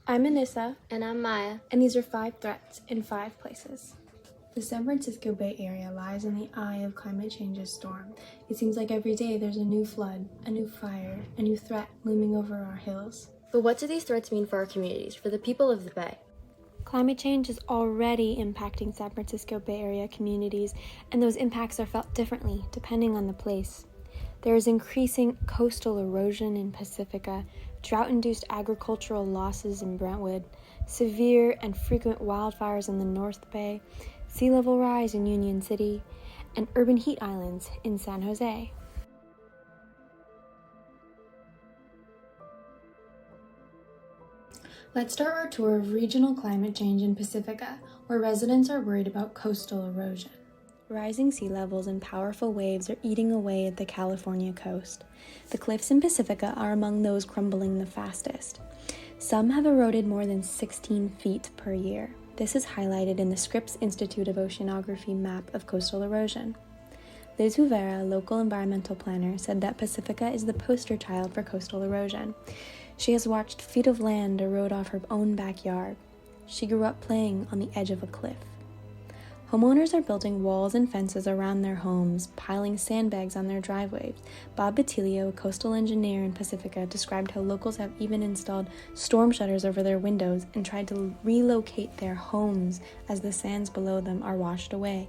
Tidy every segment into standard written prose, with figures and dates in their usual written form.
I'm Anissa. And I'm Maya. And these are 5 threats in 5 places. The San Francisco Bay Area lies in the eye of climate change's storm. It seems like every day there's a new flood, a new fire, a new threat looming over our hills. But what do these threats mean for our communities, for the people of the Bay? Climate change is already impacting San Francisco Bay Area communities, and those impacts are felt differently depending on the place. There is increasing coastal erosion in Pacifica, drought-induced agricultural losses in Brentwood, severe and frequent wildfires in the North Bay, sea level rise in Union City, and urban heat islands in San Jose. Let's start our tour of regional climate change in Pacifica, where residents are worried about coastal erosion. Rising sea levels and powerful waves are eating away at the California coast. The cliffs in Pacifica are among those crumbling the fastest. Some have eroded more than 16 feet per year. This is highlighted in the Scripps Institute of Oceanography map of coastal erosion. Liz Juvera, a local environmental planner, said that Pacifica is the poster child for coastal erosion. She has watched feet of land erode off her own backyard. She grew up playing on the edge of a cliff. Homeowners are building walls and fences around their homes, piling sandbags on their driveways. Bob Batilio, a coastal engineer in Pacifica, described how locals have even installed storm shutters over their windows and tried to relocate their homes as the sands below them are washed away.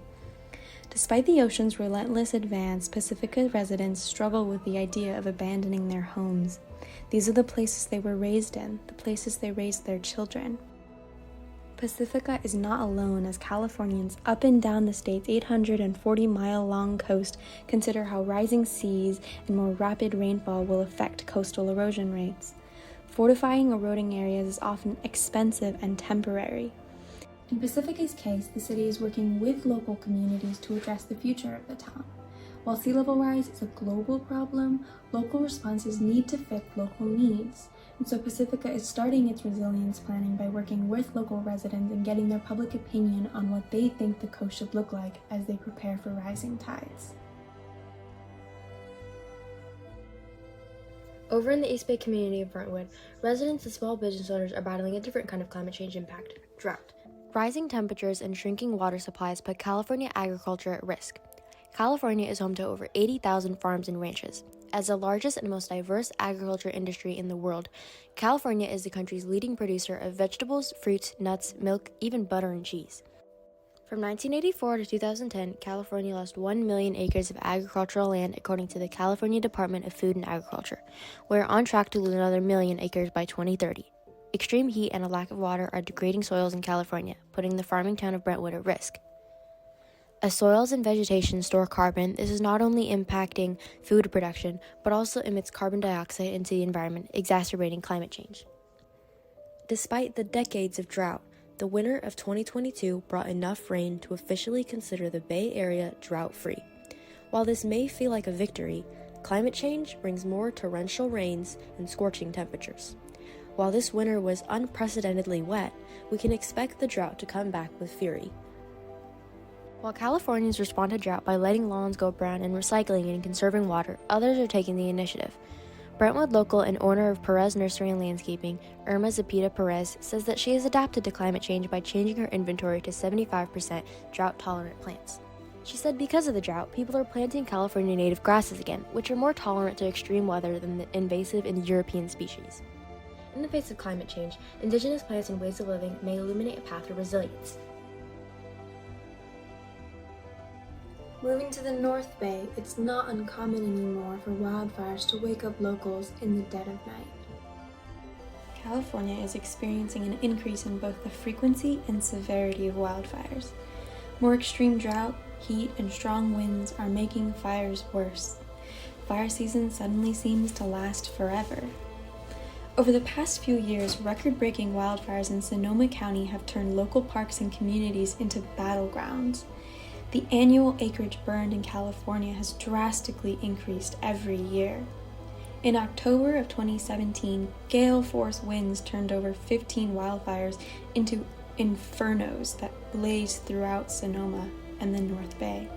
Despite the ocean's relentless advance, Pacifica residents struggle with the idea of abandoning their homes. These are the places they were raised in, the places they raised their children. Pacifica is not alone as Californians up and down the state's 840-mile-long coast consider how rising seas and more rapid rainfall will affect coastal erosion rates. Fortifying eroding areas is often expensive and temporary. In Pacifica's case, the city is working with local communities to address the future of the town. While sea level rise is a global problem, local responses need to fit local needs. And so Pacifica is starting its resilience planning by working with local residents and getting their public opinion on what they think the coast should look like as they prepare for rising tides. Over in the East Bay community of Brentwood, residents and small business owners are battling a different kind of climate change impact: drought. Rising temperatures and shrinking water supplies put California agriculture at risk. California is home to over 80,000 farms and ranches. As the largest and most diverse agriculture industry in the world, California is the country's leading producer of vegetables, fruits, nuts, milk, even butter and cheese. From 1984 to 2010, California lost 1 million acres of agricultural land according to the California Department of Food and Agriculture. We're on track to lose another million acres by 2030. Extreme heat and a lack of water are degrading soils in California, putting the farming town of Brentwood at risk. As soils and vegetation store carbon, this is not only impacting food production, but also emits carbon dioxide into the environment, exacerbating climate change. Despite the decades of drought, the winter of 2022 brought enough rain to officially consider the Bay Area drought-free. While this may feel like a victory, climate change brings more torrential rains and scorching temperatures. While this winter was unprecedentedly wet, we can expect the drought to come back with fury. While Californians respond to drought by letting lawns go brown and recycling and conserving water, others are taking the initiative. Brentwood local and owner of Perez Nursery and Landscaping, Irma Zepeda-Perez, says that she has adapted to climate change by changing her inventory to 75% drought-tolerant plants. She said because of the drought, people are planting California native grasses again, which are more tolerant to extreme weather than the invasive and European species. In the face of climate change, indigenous plants and ways of living may illuminate a path for resilience. Moving to the North Bay, it's not uncommon anymore for wildfires to wake up locals in the dead of night. California is experiencing an increase in both the frequency and severity of wildfires. More extreme drought, heat, and strong winds are making fires worse. Fire season suddenly seems to last forever. Over the past few years, record-breaking wildfires in Sonoma County have turned local parks and communities into battlegrounds. The annual acreage burned in California has drastically increased every year. In October of 2017, gale force winds turned over 15 wildfires into infernos that blazed throughout Sonoma and the North Bay.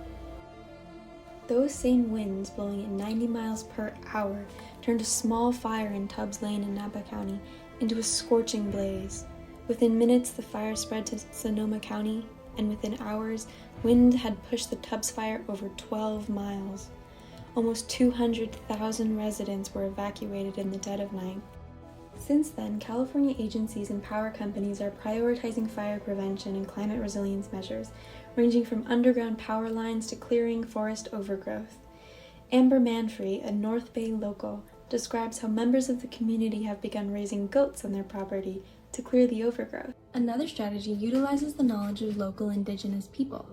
Those same winds, blowing at 90 miles per hour, turned a small fire in Tubbs Lane in Napa County into a scorching blaze. Within minutes, the fire spread to Sonoma County, and within hours, wind had pushed the Tubbs fire over 12 miles. Almost 200,000 residents were evacuated in the dead of night. Since then, California agencies and power companies are prioritizing fire prevention and climate resilience measures, ranging from underground power lines to clearing forest overgrowth. Amber Manfree, a North Bay local, describes how members of the community have begun raising goats on their property to clear the overgrowth. Another strategy utilizes the knowledge of local indigenous people,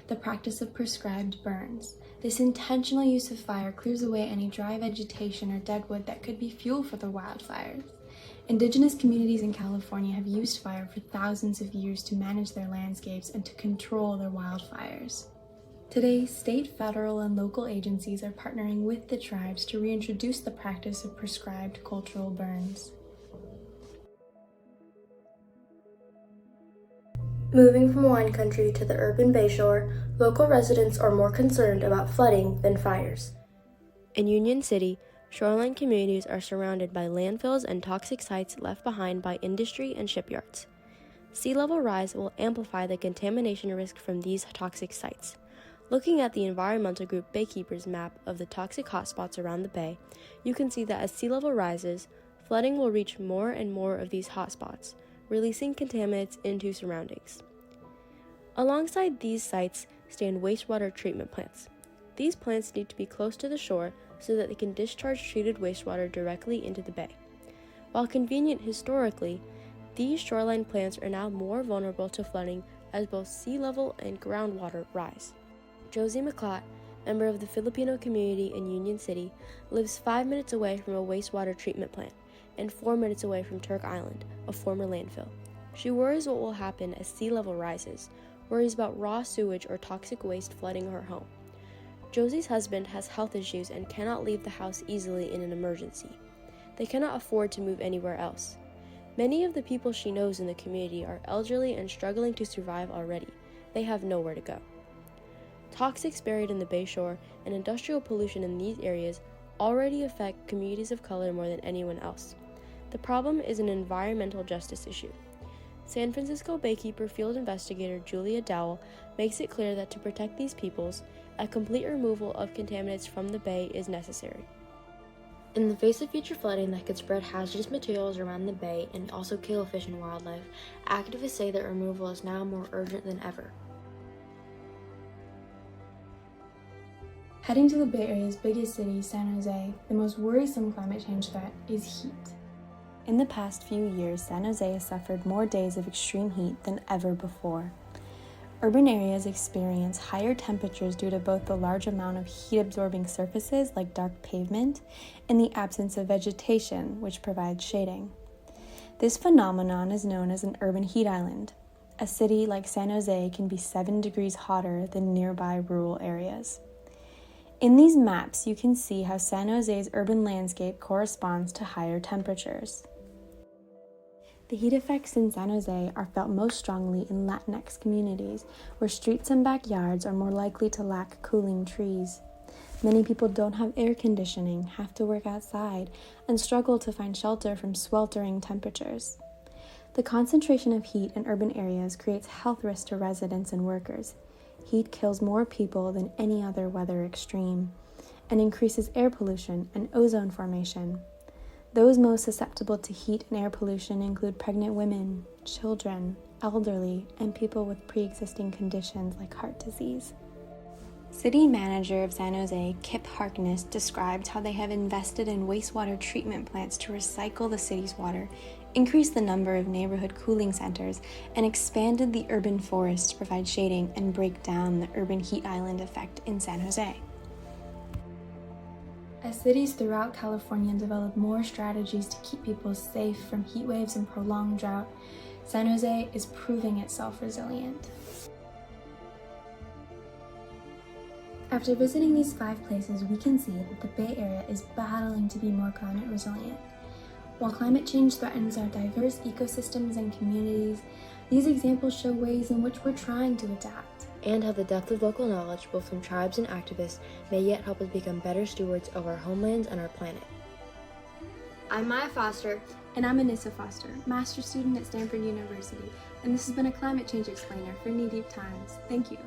the practice of prescribed burns. This intentional use of fire clears away any dry vegetation or dead wood that could be fuel for the wildfires. Indigenous communities in California have used fire for thousands of years to manage their landscapes and to control their wildfires. Today, state, federal, and local agencies are partnering with the tribes to reintroduce the practice of prescribed cultural burns. Moving from wine country to the urban bayshore, local residents are more concerned about flooding than fires. In Union City, shoreline communities are surrounded by landfills and toxic sites left behind by industry and shipyards. Sea level rise will amplify the contamination risk from these toxic sites. Looking at the environmental group Baykeeper's map of the toxic hotspots around the bay, you can see that as sea level rises, flooding will reach more and more of these hotspots, releasing contaminants into surroundings. Alongside these sites stand wastewater treatment plants. These plants need to be close to the shore so that they can discharge treated wastewater directly into the bay. While convenient historically, these shoreline plants are now more vulnerable to flooding as both sea level and groundwater rise. Josie Miclat, member of the Filipino community in Union City, lives 5 minutes away from a wastewater treatment plant and 4 minutes away from Turk Island, a former landfill. She worries what will happen as sea level rises, worries about raw sewage or toxic waste flooding her home. Josie's husband has health issues and cannot leave the house easily in an emergency. They cannot afford to move anywhere else. Many of the people she knows in the community are elderly and struggling to survive already. They have nowhere to go. Toxics buried in the bayshore and industrial pollution in these areas already affect communities of color more than anyone else. The problem is an environmental justice issue. San Francisco Baykeeper field investigator Julia Dowell makes it clear that to protect these peoples, a complete removal of contaminants from the bay is necessary. In the face of future flooding that could spread hazardous materials around the bay and also kill fish and wildlife, activists say that removal is now more urgent than ever. Heading to the Bay Area's biggest city, San Jose, the most worrisome climate change threat is heat. In the past few years, San Jose has suffered more days of extreme heat than ever before. Urban areas experience higher temperatures due to both the large amount of heat-absorbing surfaces like dark pavement and the absence of vegetation, which provides shading. This phenomenon is known as an urban heat island. A city like San Jose can be 7 degrees hotter than nearby rural areas. In these maps, you can see how San Jose's urban landscape corresponds to higher temperatures. The heat effects in San Jose are felt most strongly in Latinx communities, where streets and backyards are more likely to lack cooling trees. Many people don't have air conditioning, have to work outside, and struggle to find shelter from sweltering temperatures. The concentration of heat in urban areas creates health risks to residents and workers. Heat kills more people than any other weather extreme, and increases air pollution and ozone formation. Those most susceptible to heat and air pollution include pregnant women, children, elderly, and people with pre-existing conditions like heart disease. City manager of San Jose, Kip Harkness, described how they have invested in wastewater treatment plants to recycle the city's water, increased the number of neighborhood cooling centers, and expanded the urban forest to provide shading and break down the urban heat island effect in San Jose. As cities throughout California develop more strategies to keep people safe from heat waves and prolonged drought, San Jose is proving itself resilient. After visiting these 5 places, we can see that the Bay Area is battling to be more climate resilient. While climate change threatens our diverse ecosystems and communities, these examples show ways in which we're trying to adapt. And how the depth of local knowledge, both from tribes and activists, may yet help us become better stewards of our homelands and our planet. I'm Maya Foster, And I'm Anissa Foster, master's student at Stanford University, and this has been a Climate Change Explainer for Knee Deep Times. Thank you.